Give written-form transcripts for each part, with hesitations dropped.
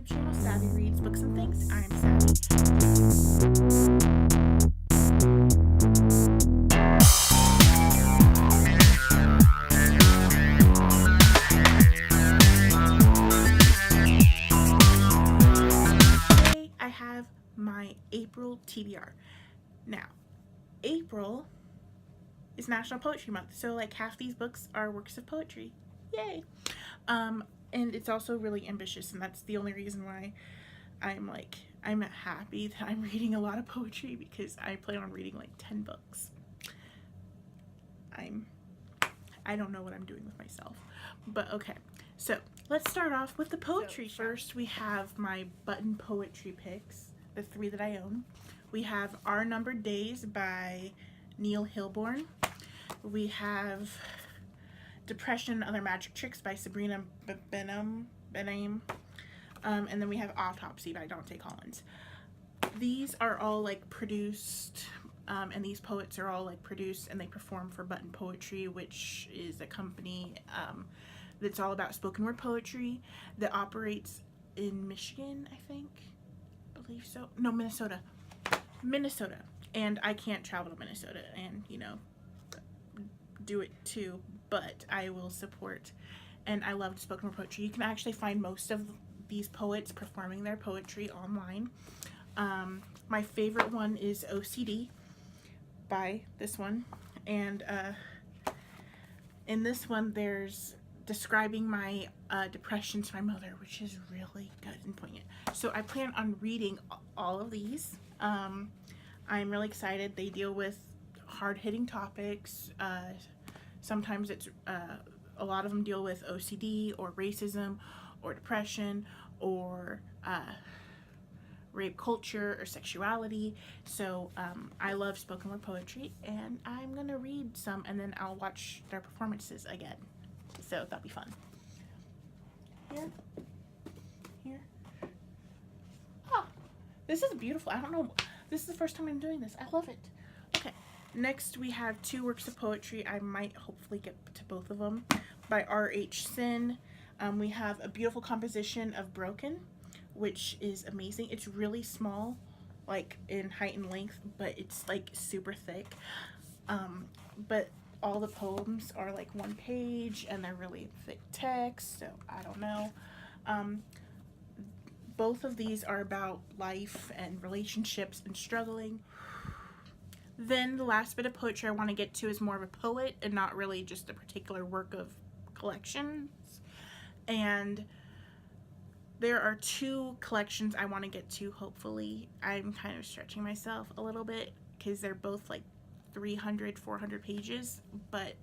YouTube channel, Savvy Reads Books and Things. I'm Savvy. Today I have my April TBR. Now, April is National Poetry Month, so like half these books are works of poetry. Yay! And it's also really ambitious, and that's the only reason why I'm happy that I'm reading a lot of poetry, because I plan on reading like 10 books. I don't know what I'm doing with myself, but okay. So let's start off with the poetry. First, we have my button poetry picks, the 3 that I own. We have Our Numbered Days by Neil Hilborn. We have Depression and Other Magic Tricks by Sabrina Benaim. And then we have Autopsy by Dante Collins. These are all like produced, and these poets are all like produced and they perform for Button Poetry, which is a company that's all about spoken word poetry that operates in Michigan, I believe so. No, Minnesota. And I can't travel to Minnesota and, do it too, but I will support, and I love spoken word poetry. You can actually find most of these poets performing their poetry online. My favorite one is OCD by this one, and in this one there's describing my depression to my mother, which is really good and poignant. So I plan on reading all of these. I'm really excited. They deal with hard-hitting topics. Sometimes it's a lot of them deal with OCD or racism or depression or rape culture or sexuality. So I love spoken word poetry, and I'm gonna read some and then I'll watch their performances again. So that'll be fun. Here. Oh, this is beautiful. I don't know. This is the first time I'm doing this. I love it. Okay. Next, we have 2 works of poetry. I might hopefully get to both of them. By R.H. Sin. We have a beautiful composition of Broken, which is amazing. It's really small, like in height and length, but it's like super thick. But all the poems are like 1 page, and they're really thick text, so I don't know. Both of these are about life and relationships and struggling. Then the last bit of poetry I want to get to is more of a poet and not really just a particular work of collections. And there are 2 collections I want to get to, hopefully. I'm kind of stretching myself a little bit because they're both like 300, 400 pages, but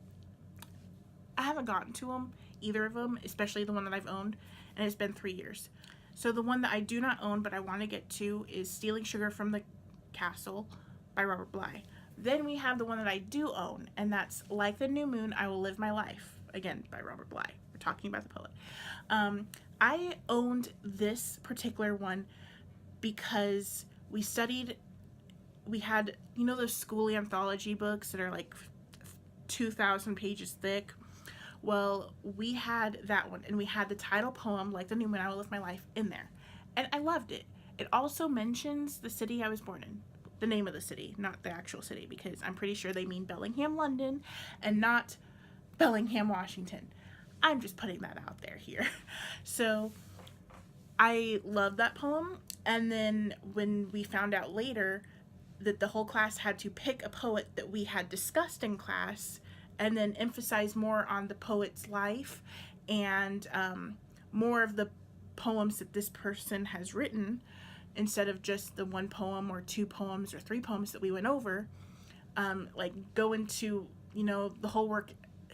I haven't gotten to them, either of them, especially the one that I've owned, and it's been 3 years. So the one that I do not own but I want to get to is Stealing Sugar from the Castle by Robert Bly. Then we have the one that I do own, and that's Like the New Moon, I Will Live My Life, again by Robert Bly. We're talking about the poet. I owned this particular one because we had, those school anthology books that are like 2,000 pages thick. Well, we had that one, and we had the title poem, Like the New Moon, I Will Live My Life, in there. And I loved it. It also mentions the city I was born in. The name of the city, not the actual city, because I'm pretty sure they mean Bellingham, London, and not Bellingham, Washington. I'm just putting that out there here. So I love that poem. And then when we found out later that the whole class had to pick a poet that we had discussed in class and then emphasize more on the poet's life and more of the poems that this person has written, instead of just the 1 poem or 2 poems or 3 poems that we went over, like go into, the whole work,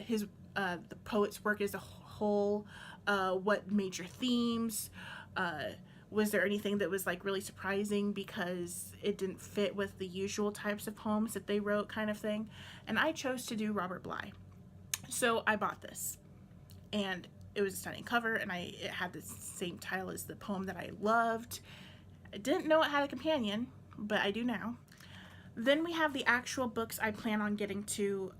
the poet's work as a whole, what major themes, was there anything that was like really surprising because it didn't fit with the usual types of poems that they wrote, kind of thing. And I chose to do Robert Bly. So I bought this, and it was a stunning cover, and it had the same title as the poem that I loved. I didn't know it had a companion, but I do now. Then we have the actual books I plan on getting to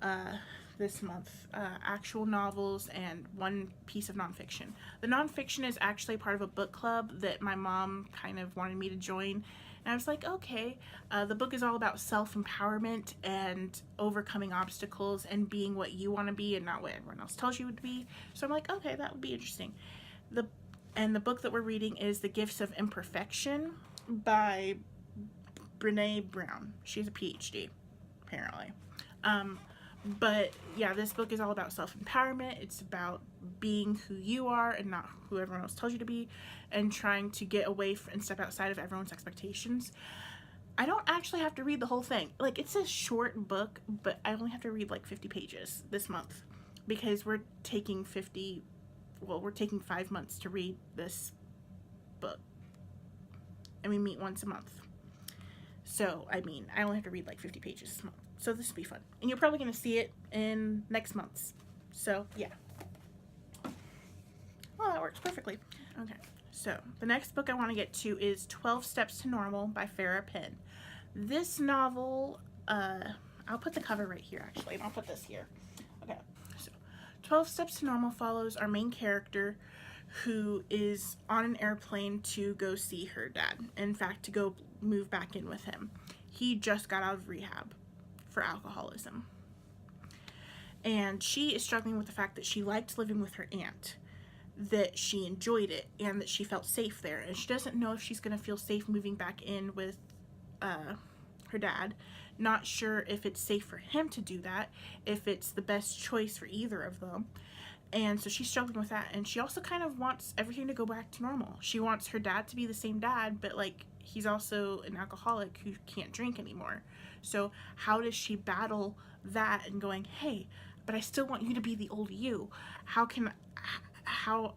this month, actual novels and one piece of nonfiction. The nonfiction is actually part of a book club that my mom kind of wanted me to join. And I was like, okay. The book is all about self-empowerment and overcoming obstacles and being what you want to be and not what everyone else tells you to be. So I'm like, okay, that would be interesting. And the book that we're reading is The Gifts of Imperfection by Brene Brown. She's a PhD, apparently. But yeah, this book is all about self-empowerment. It's about being who you are and not who everyone else tells you to be, and trying to get away and step outside of everyone's expectations. I don't actually have to read the whole thing. Like, it's a short book, but I only have to read like 50 pages this month because we're taking 5 months to read this book. And we meet once a month. So, I mean, I only have to read like 50 pages this month. So this will be fun. And you're probably going to see it in next month's. So, yeah. Well, that works perfectly. Okay. So, the next book I want to get to is 12 Steps to Normal by Farrah Penn. This novel, I'll put the cover right here, actually, and I'll put this here. Okay. So, 12 Steps to Normal follows our main character who is on an airplane to go see her dad. In fact, to go move back in with him. He just got out of rehab for alcoholism. And she is struggling with the fact that she liked living with her aunt, that she enjoyed it, and that she felt safe there. And she doesn't know if she's going to feel safe moving back in with her dad. Not sure if it's safe for him to do that, if it's the best choice for either of them. And so she's struggling with that. And she also kind of wants everything to go back to normal. She wants her dad to be the same dad, but like he's also an alcoholic who can't drink anymore. So how does she battle that and going, hey, but I still want you to be the old you. How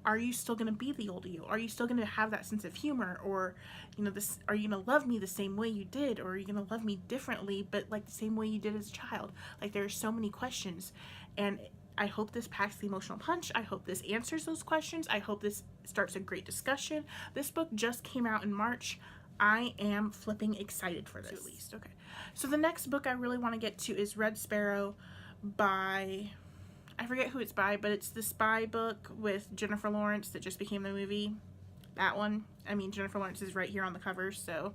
are you still going to be the old you? Are you still going to have that sense of humor? Or, you know, are you going to love me the same way you did? Or are you going to love me differently, but like the same way you did as a child? Like, there are so many questions. And I hope this packs the emotional punch. I hope this answers those questions. I hope this starts a great discussion. This book just came out in March. I am flipping excited for this. At least. Okay. So the next book I really want to get to is Red Sparrow by, I forget who it's by, but it's the spy book with Jennifer Lawrence that just became the movie. That one. I mean, Jennifer Lawrence is right here on the cover, so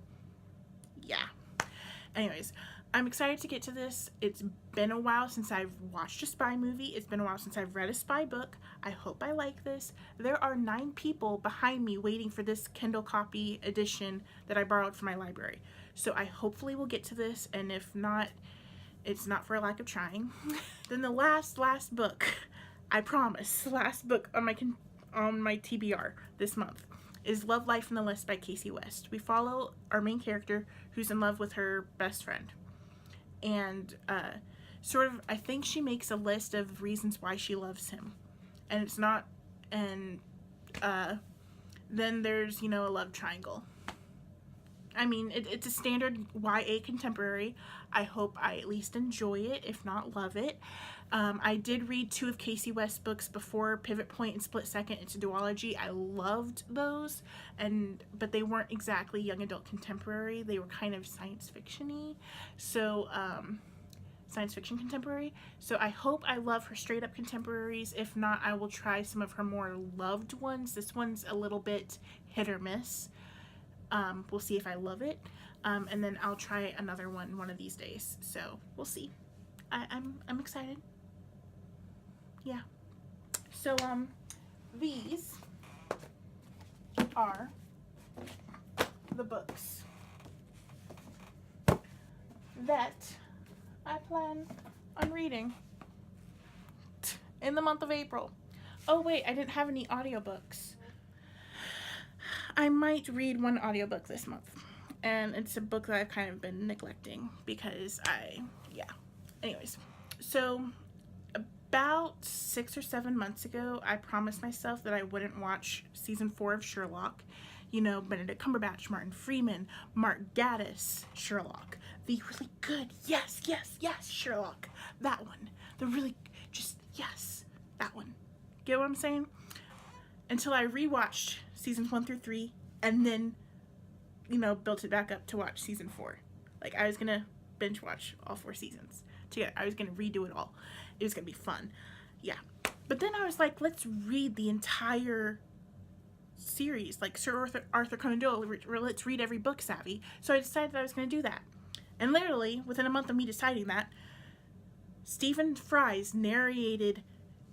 yeah. Anyways, I'm excited to get to this. It's been a while since I've watched a spy movie. It's been a while since I've read a spy book. I hope I like this. There are 9 people behind me waiting for this Kindle copy edition that I borrowed from my library. So I hopefully will get to this, and if not, it's not for a lack of trying. Then the last book, I promise, the last book on my TBR this month is Love, Life, and the List by Casey West. We follow our main character who's in love with her best friend. And sort of, I think she makes a list of reasons why she loves him. And it's not, and then there's, you know, a love triangle. I mean, it's a standard YA contemporary. I hope I at least enjoy it, if not love it. I did read 2 of Casey West's books before, Pivot Point and Split Second. It's a duology. I loved those, but they weren't exactly young adult contemporary. They were kind of science fiction-y. So, science fiction contemporary. So I hope I love her straight up contemporaries. If not, I will try some of her more loved ones. This one's a little bit hit or miss. We'll see if I love it. And then I'll try another one of these days. So we'll see. I'm excited. Yeah. So these are the books that I plan on reading in the month of April. Oh wait, I didn't have any audiobooks. I might read one audiobook this month, and it's a book that I've kind of been neglecting because yeah. Anyways, so about 6 or 7 months ago, I promised myself that I wouldn't watch season 4 of Sherlock. You know, Benedict Cumberbatch, Martin Freeman, Mark Gatiss, Sherlock. The really good, yes, Sherlock. That one. The really, yes, that one. Get what I'm saying? Until I rewatched seasons 1 through 3, and then, you know, built it back up to watch season 4. Like, I was gonna binge watch all 4 seasons together. I was gonna redo it all. it was gonna be fun. Yeah. But then I was like, let's read the entire series, like Sir Arthur Conan Doyle. Let's read every book, Savvy. So I decided that I was going to do that. And literally, within a month of me deciding that, Stephen Fry's narrated,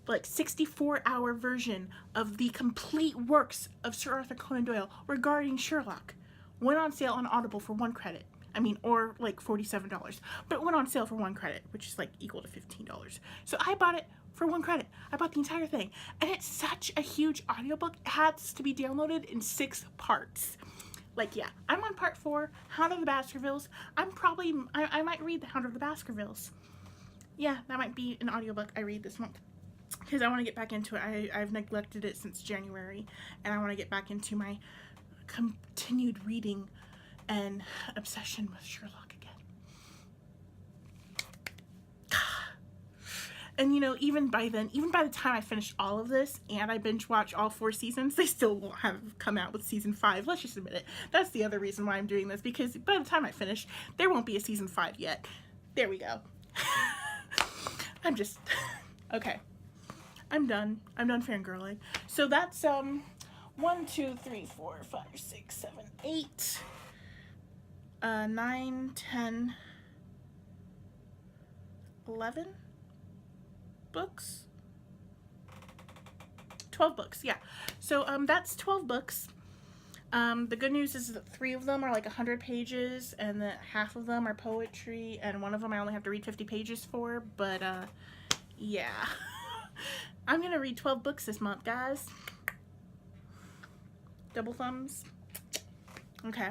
like, 64-hour version of the complete works of Sir Arthur Conan Doyle regarding Sherlock went on sale on Audible for 1 credit. I mean, or like $47. But it went on sale for 1 credit, which is like equal to $15. So I bought it for 1 credit. I bought the entire thing. And it's such a huge audiobook. It has to be downloaded in 6 parts. Like, yeah, I'm on part 4, Hound of the Baskervilles. I might read The Hound of the Baskervilles. Yeah, that might be an audiobook I read this month. Because I want to get back into it. I've neglected it since January. And I want to get back into my continued reading and obsession with Sherlock again. And, you know, even by the time I finish all of this and I binge watch all 4 seasons, they still won't have come out with season 5. Let's just admit it. That's the other reason why I'm doing this, because by the time I finish, there won't be a season 5 yet. There we go. I'm just... Okay. I'm done. I'm done fangirling. So that's, 1, 2, 3, 4, 5, 6, 7, 8, 9, 10, 11 books? 12 books, yeah. So, that's 12 books. The good news is that 3 of them are like 100 pages, and that half of them are poetry, and one of them I only have to read 50 pages for, but, yeah. I'm gonna read 12 books this month, guys. Double thumbs. Okay.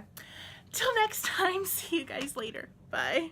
Till next time, see you guys later. Bye.